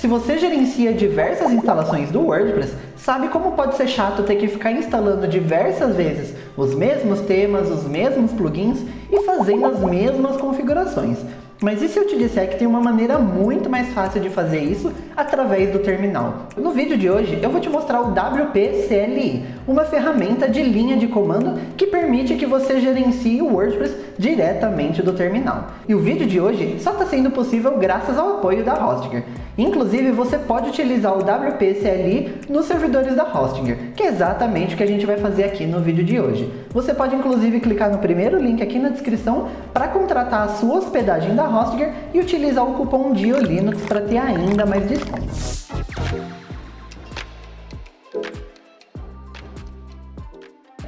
Se você gerencia diversas instalações do WordPress, sabe como pode ser chato ter que ficar instalando diversas vezes os mesmos temas, os mesmos plugins e fazendo as mesmas configurações. Mas e se eu te disser que tem uma maneira muito mais fácil de fazer isso através do terminal? No vídeo de hoje eu vou te mostrar o WP CLI, uma ferramenta de linha de comando que permite que você gerencie o WordPress diretamente do terminal. E o vídeo de hoje só está sendo possível graças ao apoio da Hostinger. Inclusive, você pode utilizar o WP CLI nos servidores da Hostinger, que é exatamente o que a gente vai fazer aqui no vídeo de hoje. Você pode inclusive clicar no primeiro link aqui na descrição para contratar a sua hospedagem da Hostinger e utilizar o cupom DIOLINUX para ter ainda mais desconto.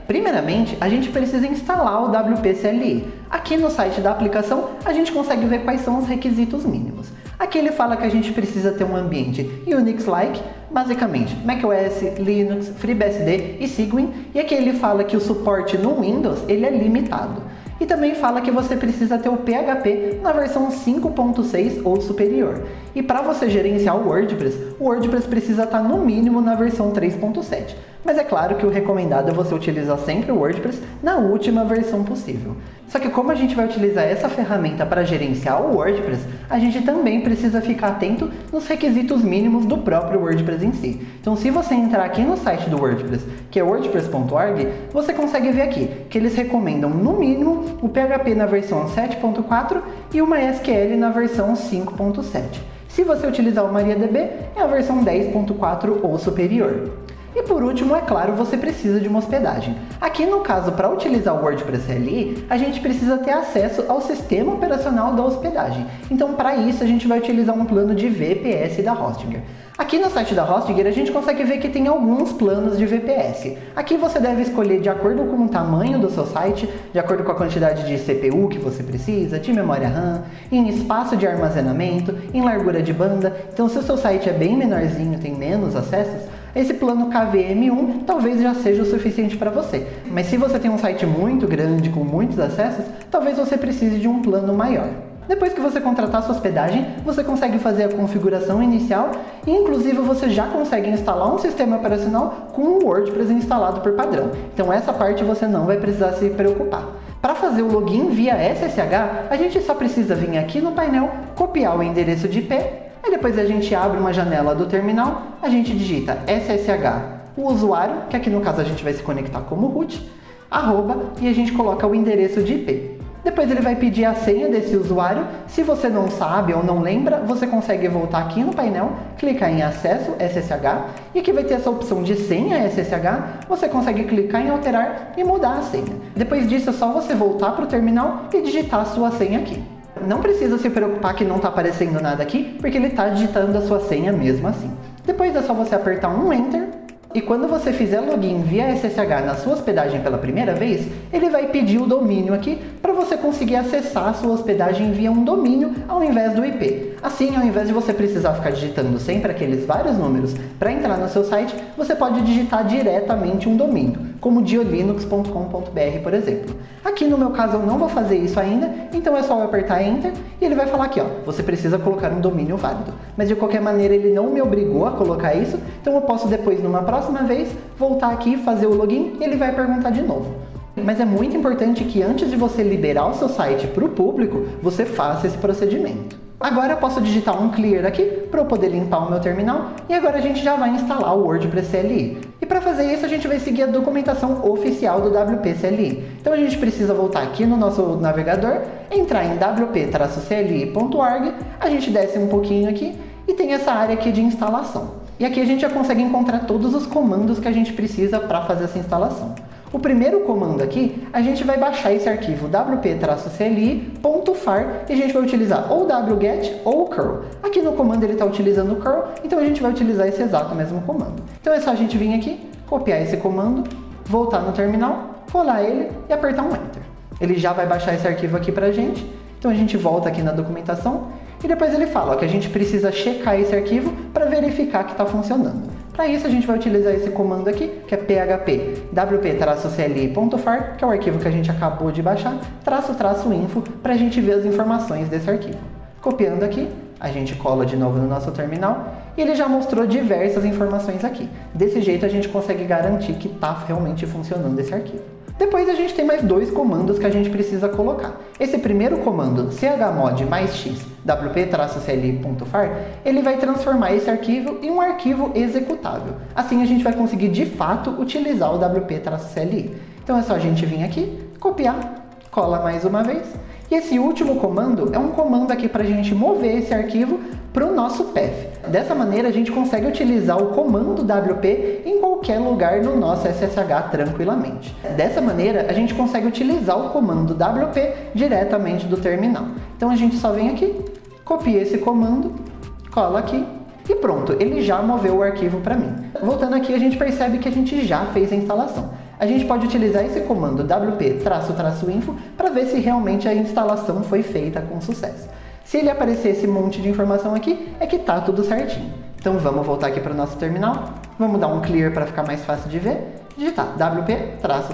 Primeiramente, a gente precisa instalar o WP CLI. Aqui no site da aplicação, a gente consegue ver quais são os requisitos mínimos. Aqui ele fala que a gente precisa ter um ambiente Unix-like, basicamente macOS, Linux, FreeBSD e Cygwin, e aqui ele fala que o suporte no Windows ele é limitado. E também fala que você precisa ter o PHP na versão 5.6 ou superior. E para você gerenciar o WordPress precisa estar no mínimo na versão 3.7. Mas é claro que o recomendado é você utilizar sempre o WordPress na última versão possível. Só que como a gente vai utilizar essa ferramenta para gerenciar o WordPress, a gente também precisa ficar atento nos requisitos mínimos do próprio WordPress em si. Então se você entrar aqui no site do WordPress, que é wordpress.org, você consegue ver aqui que eles recomendam no mínimo o PHP na versão 7.4 e o MySQL na versão 5.7. Se você utilizar o MariaDB, é a versão 10.4 ou superior. E por último, é claro, você precisa de uma hospedagem. Aqui no caso, para utilizar o WordPress CLI, a gente precisa ter acesso ao sistema operacional da hospedagem. Então, para isso, a gente vai utilizar um plano de VPS da Hostinger. Aqui no site da Hostinger, a gente consegue ver que tem alguns planos de VPS. Aqui você deve escolher de acordo com o tamanho do seu site, de acordo com a quantidade de CPU que você precisa, de memória RAM, em espaço de armazenamento, em largura de banda. Então, se o seu site é bem menorzinho, tem menos acessos, esse plano KVM1 talvez já seja o suficiente para você. Mas se você tem um site muito grande, com muitos acessos, talvez você precise de um plano maior. Depois que você contratar sua hospedagem, você consegue fazer a configuração inicial e inclusive você já consegue instalar um sistema operacional com o WordPress instalado por padrão. Então essa parte você não vai precisar se preocupar. Para fazer o login via SSH, a gente só precisa vir aqui no painel, copiar o endereço de IP, e depois a gente abre uma janela do terminal, a gente digita SSH, o usuário, que aqui no caso a gente vai se conectar como root, arroba, e a gente coloca o endereço de IP. Depois ele vai pedir a senha desse usuário. Se você não sabe ou não lembra, você consegue voltar aqui no painel, clicar em acesso SSH, e aqui vai ter essa opção de senha SSH, você consegue clicar em alterar e mudar a senha. Depois disso é só você voltar para o terminal e digitar a sua senha aqui. Não precisa se preocupar que não está aparecendo nada aqui, porque ele está digitando a sua senha mesmo assim. Depois é só você apertar um Enter, e quando você fizer login via SSH na sua hospedagem pela primeira vez, ele vai pedir o domínio aqui para você conseguir acessar a sua hospedagem via um domínio ao invés do IP. Assim, ao invés de você precisar ficar digitando sempre aqueles vários números para entrar no seu site, você pode digitar diretamente um domínio, como diolinux.com.br, por exemplo. Aqui no meu caso eu não vou fazer isso ainda, então é só eu apertar Enter e ele vai falar aqui, ó, você precisa colocar um domínio válido. Mas de qualquer maneira ele não me obrigou a colocar isso, então eu posso depois, numa próxima vez, voltar aqui, fazer o login e ele vai perguntar de novo. Mas é muito importante que antes de você liberar o seu site para o público, você faça esse procedimento. Agora eu posso digitar um clear aqui para eu poder limpar o meu terminal e agora a gente já vai instalar o WordPress CLI. E para fazer isso a gente vai seguir a documentação oficial do WP CLI. Então a gente precisa voltar aqui no nosso navegador, entrar em wp-cli.org, a gente desce um pouquinho aqui e tem essa área aqui de instalação. E aqui a gente já consegue encontrar todos os comandos que a gente precisa para fazer essa instalação. O primeiro comando aqui, a gente vai baixar esse arquivo wp-cli.far e a gente vai utilizar ou wget ou curl. Aqui no comando ele está utilizando o curl, então a gente vai utilizar esse exato mesmo comando. Então é só a gente vir aqui, copiar esse comando, voltar no terminal, colar ele e apertar um Enter. Ele já vai baixar esse arquivo aqui pra gente, então a gente volta aqui na documentação e depois ele fala ó, que a gente precisa checar esse arquivo para verificar que está funcionando. Para isso a gente vai utilizar esse comando aqui, que é php wp-cli.far, que é o arquivo que a gente acabou de baixar, --info, para a gente ver as informações desse arquivo. Copiando aqui, A gente cola de novo no nosso terminal e ele já mostrou diversas informações aqui. Desse jeito a gente consegue garantir que está realmente funcionando esse arquivo. Depois a gente tem mais dois comandos que a gente precisa colocar. Esse primeiro comando, chmod mais x wp-cli.far, ele vai transformar esse arquivo em um arquivo executável. Assim a gente vai conseguir de fato utilizar o wp-cli. Então é só a gente vir aqui, copiar, cola mais uma vez. E esse último comando é um comando aqui para a gente mover esse arquivo para o nosso path. Dessa maneira a gente consegue utilizar o comando wp em qualquer lugar no nosso SSH tranquilamente. Dessa maneira a gente consegue utilizar o comando wp diretamente do terminal. Então a gente só vem aqui, copia esse comando, cola aqui e pronto, ele já moveu o arquivo para mim. Voltando aqui a gente percebe que a gente já fez a instalação. A gente pode utilizar esse comando wp-info para ver se realmente a instalação foi feita com sucesso. Se ele aparecer esse monte de informação aqui, é que tá tudo certinho. Então vamos voltar aqui para o nosso terminal, vamos dar um clear para ficar mais fácil de ver, digitar wp-info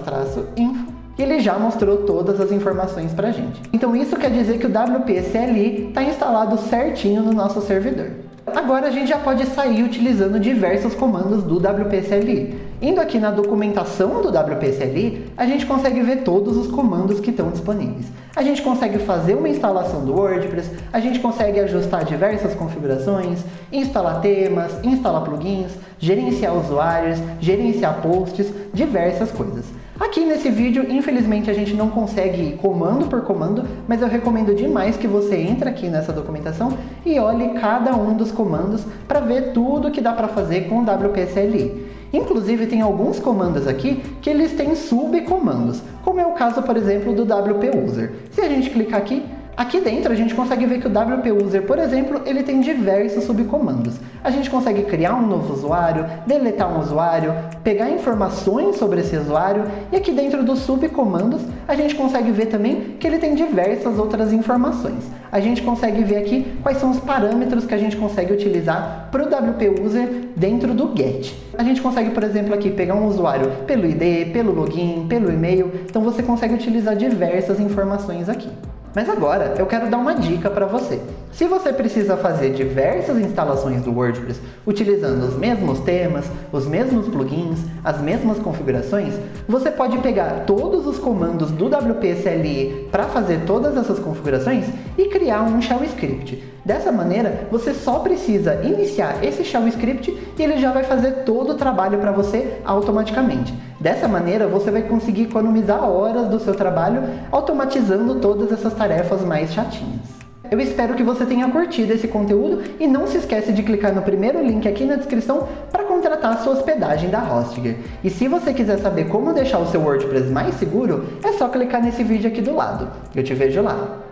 e ele já mostrou todas as informações para a gente. Então isso quer dizer que o wp-CLI está instalado certinho no nosso servidor. Agora a gente já pode sair utilizando diversos comandos do wp-CLI. Indo aqui na documentação do wp-CLI, a gente consegue ver todos os comandos que estão disponíveis. A gente consegue fazer uma instalação do WordPress, a gente consegue ajustar diversas configurações, instalar temas, instalar plugins, gerenciar usuários, gerenciar posts, diversas coisas. Aqui nesse vídeo, infelizmente, a gente não consegue ir comando por comando, mas eu recomendo demais que você entre aqui nessa documentação e olhe cada um dos comandos para ver tudo que dá para fazer com o wp-CLI. Inclusive, tem alguns comandos aqui que eles têm subcomandos, como é o caso, por exemplo, do wp-user. Se a gente clicar aqui dentro a gente consegue ver que o wp-user, por exemplo, ele tem diversos subcomandos. A gente consegue criar um novo usuário, deletar um usuário, pegar informações sobre esse usuário, e aqui dentro dos subcomandos a gente consegue ver também que ele tem diversas outras informações. A gente consegue ver aqui quais são os parâmetros que a gente consegue utilizar para o wp-user dentro do GET. A gente consegue, por exemplo, aqui pegar um usuário pelo ID, pelo login, pelo e-mail, então você consegue utilizar diversas informações aqui. Mas agora eu quero dar uma dica para você. Se você precisa fazer diversas instalações do WordPress utilizando os mesmos temas, os mesmos plugins, as mesmas configurações, você pode pegar todos os comandos do wp-CLI para fazer todas essas configurações e criar um shell script. Dessa maneira, você só precisa iniciar esse shell script e ele já vai fazer todo o trabalho para você automaticamente. Dessa maneira, você vai conseguir economizar horas do seu trabalho automatizando todas essas tarefas mais chatinhas. Eu espero que você tenha curtido esse conteúdo e não se esquece de clicar no primeiro link aqui na descrição para contratar a sua hospedagem da Hostinger. E se você quiser saber como deixar o seu WordPress mais seguro, é só clicar nesse vídeo aqui do lado. Eu te vejo lá!